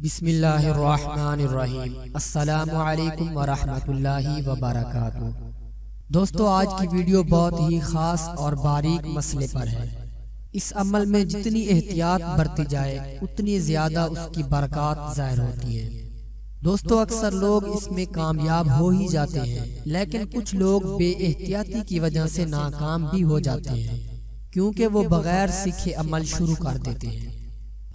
بسم اللہ الرحمن الرحیم۔ السلام علیکم ورحمۃ اللہ وبرکاتہ۔ دوستو، آج کی ویڈیو بہت ہی خاص اور باریک مسئلے پر ہے۔ اس عمل میں جتنی احتیاط برتی جائے اتنی زیادہ اس کی برکات ظاہر ہوتی ہے۔ دوستو، اکثر لوگ اس میں کامیاب ہو ہی جاتے ہیں، لیکن کچھ لوگ بے احتیاطی کی وجہ سے ناکام بھی ہو جاتے ہیں، کیونکہ وہ بغیر سیکھے عمل شروع کر دیتے ہیں۔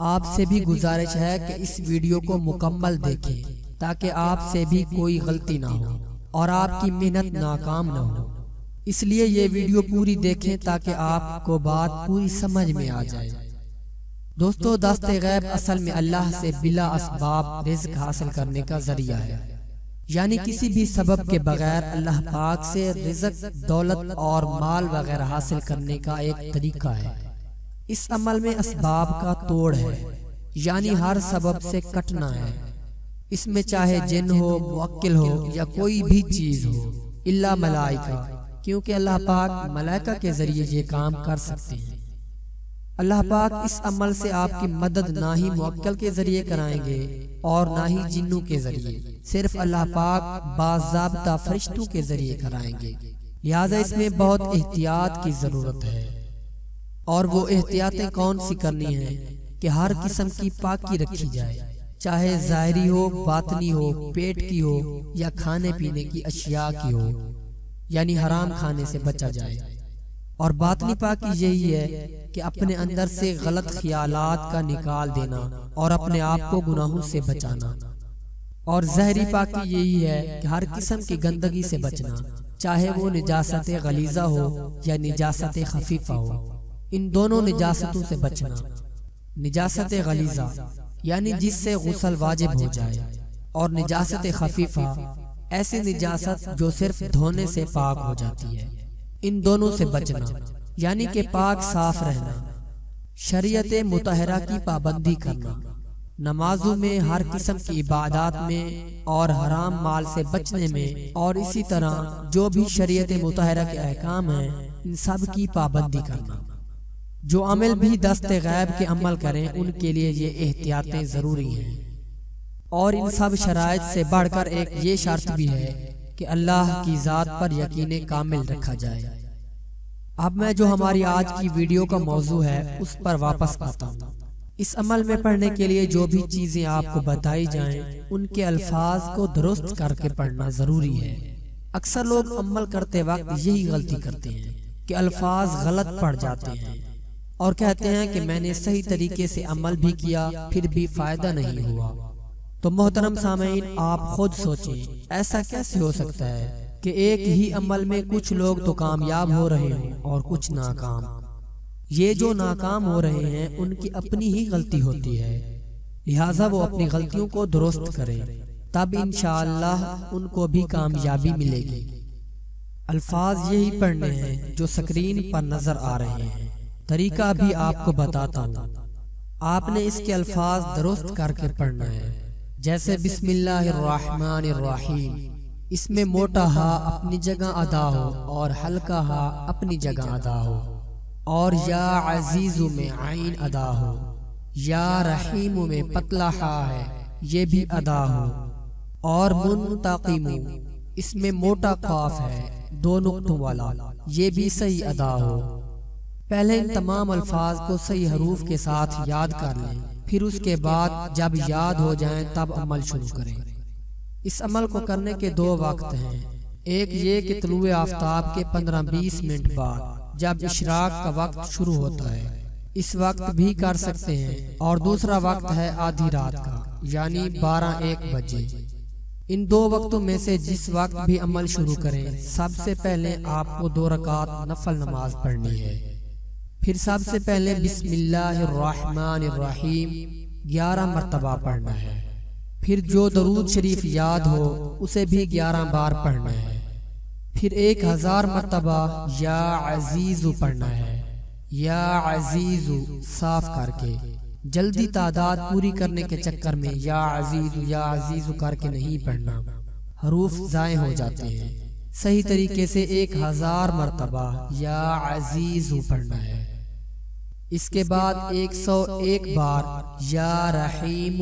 آپ سے بھی گزارش ہے کہ اس ویڈیو کو مکمل دیکھیں تاکہ آپ سے بھی کوئی غلطی نہ ہو اور آپ کی محنت ناکام نہ ہو۔ اس لیے یہ ویڈیو پوری دیکھیں تاکہ آپ کو بات پوری سمجھ میں آ جائے۔ دوستو، دست غیب اصل میں اللہ سے بلا اسباب رزق حاصل کرنے کا ذریعہ ہے، یعنی کسی بھی سبب کے بغیر اللہ پاک سے رزق، دولت اور مال وغیرہ حاصل کرنے کا ایک طریقہ ہے۔ اس عمل میں اسباب کا توڑ ہے، یعنی ہر سبب سے کٹنا ہے۔ اس میں چاہے جن ہو، موکل ہو یا کوئی بھی چیز ہو، الا ملائکہ، کیونکہ اللہ پاک ملائکہ کے ذریعے یہ کام کر سکتے ہیں۔ اللہ پاک اس عمل سے آپ کی مدد نہ ہی موکل کے ذریعے کرائیں گے اور نہ ہی جنوں کے ذریعے، صرف اللہ پاک باضابطہ فرشتوں کے ذریعے کرائیں گے۔ لہٰذا اس میں بہت احتیاط کی ضرورت ہے۔ اور وہ احتیاطیں کون سی کرنی ہیں کہ ہر قسم کی پاکی رکھی جائے، چاہے ظاہری ہو، باطنی ہو، پیٹ کی ہو یا کھانے پینے کی اشیاء کی ہو، یعنی حرام کھانے سے بچا جائے۔ اور باطنی پاکی یہی ہے کہ اپنے اندر سے غلط خیالات کا نکال دینا اور اپنے آپ کو گناہوں سے بچانا۔ اور ظاہری پاکی یہی ہے کہ ہر قسم کی گندگی سے بچنا، چاہے وہ نجاست غلیظہ ہو یا نجاست خفیفہ ہو۔ ان دونوں نجاستوں سے بچنا، نجاست غلیظہ یعنی جس سے غسل واجب ہو جائے، اور نجاست خفیفہ ایسی نجاست جو صرف دھونے سے پاک ہو جاتی ہے۔ ان دونوں سے بچنا یعنی کہ پاک صاف رہنا، شریعت مطہرہ کی پابندی کرنا، نمازوں میں، ہر قسم کی عبادات میں اور حرام مال سے بچنے میں، اور اسی طرح جو بھی شریعت مطہرہ کے احکام ہیں ان سب کی پابندی کرنا۔ جو عمل بھی دست غیب کے عمل کریں ان کے لیے یہ احتیاطیں ضروری ہیں۔ اور ان سب شرائط سے بڑھ کر ایک یہ شرط بھی ہے کہ اللہ کی ذات پر یقین کامل رکھا جائے۔ اب میں جو ہماری آج کی ویڈیو کا موضوع ہے اس پر واپس آتا ہوں۔ اس عمل میں پڑھنے کے لیے جو بھی چیزیں آپ کو بتائی جائیں ان کے الفاظ کو درست کر کے پڑھنا ضروری ہے۔ اکثر لوگ عمل کرتے وقت یہی غلطی کرتے ہیں کہ الفاظ غلط پڑھ جاتے ہیں اور کہتے ہیں کہ میں نے صحیح طریقے سے عمل بھی کیا پھر بھی فائدہ نہیں ہوا۔ تو محترم سامعین، آپ خود سوچیں، ایسا کیسے ہو سکتا ہے کہ ایک ہی عمل میں کچھ لوگ تو کامیاب ہو رہے ہوں اور کچھ ناکام؟ یہ جو ناکام ہو رہے ہیں ان کی اپنی ہی غلطی ہوتی ہے، لہٰذا وہ اپنی غلطیوں کو درست کریں، تب انشاءاللہ ان کو بھی کامیابی ملے گی۔ الفاظ یہی پڑھنے ہیں جو سکرین پر نظر آ رہے ہیں۔ طریقہ بھی آپ کو بتاتا ہوں، آپ نے اس کے الفاظ درست کر کے پڑھنا ہے۔ جیسے بسم اللہ الرحمن الرحیم، اس میں موٹا ہا اپنی جگہ ادا ہو اور ہلکا ہا اپنی جگہ ادا ہو، اور یا عزیز میں عین ادا ہو، یا رحیم میں پتلا ہا ہے یہ بھی ادا ہو، اور منتقم اس میں موٹا قاف ہے دو نقطوں والا یہ بھی صحیح ادا ہو۔ پہلے ان تمام الفاظ کو صحیح حروف کے ساتھ یاد کر لیں، پھر اس کے بعد جب یاد ہو جائیں تب عمل شروع کریں۔ اس عمل کو کرنے کے دو وقت ہیں، ایک یہ کہ طلوع آفتاب کے 15-20 منٹ بعد جب اشراق کا وقت شروع ہوتا ہے، اس وقت بھی کر سکتے ہیں، اور دوسرا وقت ہے آدھی رات کا، یعنی 12-1 بجے۔ ان دو وقتوں میں سے جس وقت بھی عمل شروع کریں، سب سے پہلے آپ کو 2 رکعت نفل نماز پڑھنی ہے۔ پھر سب سے پہلے بسم اللہ الرحمن الرحیم 11 مرتبہ پڑھنا ہے، پھر جو درود شریف یاد ہو اسے بھی 11 بار پڑھنا ہے، پھر 1000 مرتبہ یا عزیز پڑھنا ہے۔ یا عزیز صاف کر کے، جلدی تعداد پوری کرنے کے چکر میں یا عزیز کر کے نہیں پڑھنا، حروف ضائع ہو جاتے ہیں۔ صحیح طریقے سے 1000 مرتبہ یا عزیز پڑھنا ہے۔ اس کے بعد 101 بار یا رحیم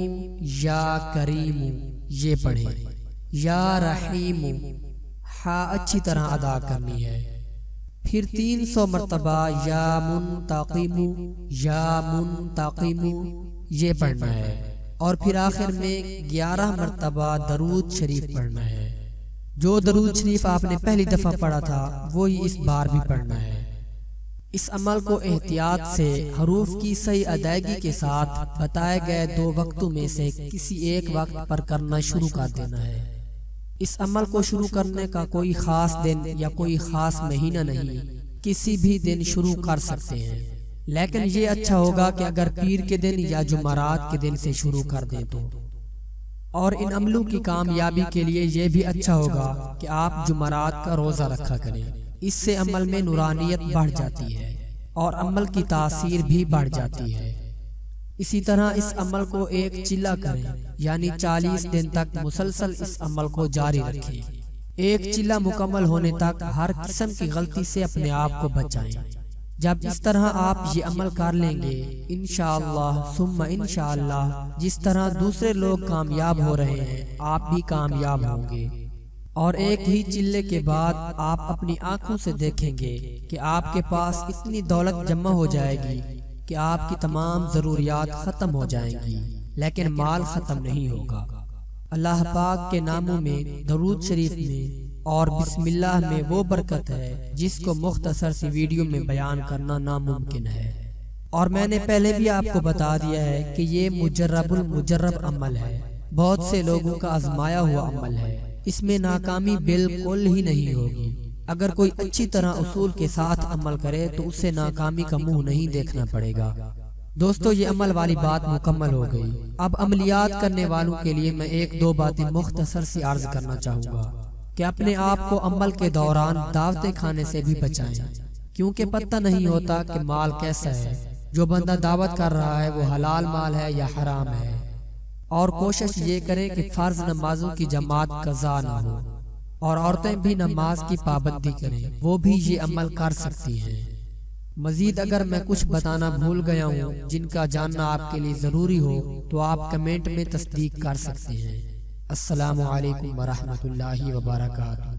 یا کریم یہ پڑھیں۔ یا رحیم ہا اچھی طرح ادا کرنی ہے۔ پھر 300 مرتبہ یا منتقم یا منتقم یہ پڑھنا ہے، اور پھر آخر میں 11 مرتبہ درود شریف پڑھنا ہے۔ جو درود شریف آپ نے پہلی دفعہ پڑھا تھا وہی اس بار بھی پڑھنا ہے۔ اس عمل کو احتیاط سے حروف کی صحیح ادائیگی کے ساتھ بتائے گئے 2 وقتوں میں سے کسی ایک وقت پر کرنا شروع کر دینا ہے۔ اس عمل کو شروع کرنے کا کوئی خاص دن یا کوئی خاص مہینہ نہیں، کسی بھی دن شروع کر سکتے ہیں، لیکن یہ اچھا ہوگا کہ اگر پیر کے دن یا جمعرات کے دن سے شروع کر دیں تو۔ اور ان عملوں کی کامیابی کے لیے یہ بھی اچھا ہوگا کہ آپ جمعرات کا روزہ رکھا کریں، اس سے عمل میں نورانیت بڑھ جاتی ہے اور عمل کی تاثیر بھی بڑھ جاتی ہے۔ اسی طرح اس عمل کو ایک چلہ کریں، یعنی 40 دن تک مسلسل اس عمل کو جاری رکھیں۔ ایک چلہ مکمل ہونے تک ہر قسم کی غلطی سے اپنے آپ کو بچائیں۔ جب اس طرح آپ یہ عمل کر لیں گے، انشاءاللہ ثم انشاءاللہ جس طرح دوسرے لوگ کامیاب ہو رہے ہیں آپ بھی کامیاب ہوں گے، اور ایک ہی چلے کے بعد آپ اپنی آنکھوں سے دیکھیں گے کہ آپ کے پاس اتنی دولت جمع ہو جائے گی کہ آپ کی تمام ضروریات ختم ہو جائیں گی، لیکن مال ختم نہیں ہوگا۔ اللہ پاک کے ناموں میں، درود شریف میں اور بسم اللہ میں وہ برکت ہے جس کو مختصر سی ویڈیو میں بیان کرنا ناممکن ہے، اور میں نے پہلے بھی آپ کو بتا دیا ہے کہ یہ مجرب المجرب عمل ہے، بہت سے لوگوں کا آزمایا ہوا عمل ہے، اس میں ناکامی بالکل ہی نہیں ہوگی۔ اگر کوئی اچھی طرح اصول کے ساتھ عمل کرے تو اسے ناکامی کا منہ نہیں دیکھنا پڑے گا۔ دوستو یہ عمل والی بات مکمل ہو گئی۔ اب عملیات کرنے والوں کے لیے میں 1-2 باتیں مختصر سی عرض کرنا چاہوں گا کہ اپنے آپ کو عمل کے دوران دعوتیں کھانے سے بھی بچائیں، کیونکہ پتہ نہیں ہوتا کہ مال کیسا ہے، جو بندہ دعوت کر رہا ہے وہ حلال مال ہے یا حرام ہے۔ اور کوشش یہ کریں کہ فرض نمازوں کی جماعت قضا نہ ہو، اور عورتیں بھی نماز کی پابندی کریں، وہ بھی یہ عمل کر سکتی ہیں۔ مزید اگر میں کچھ بتانا بھول گیا ہوں جن کا جاننا آپ کے لیے ضروری ہو تو آپ کمنٹ میں تصدیق کر سکتے ہیں۔ السلام علیکم ورحمۃ اللہ وبرکاتہ۔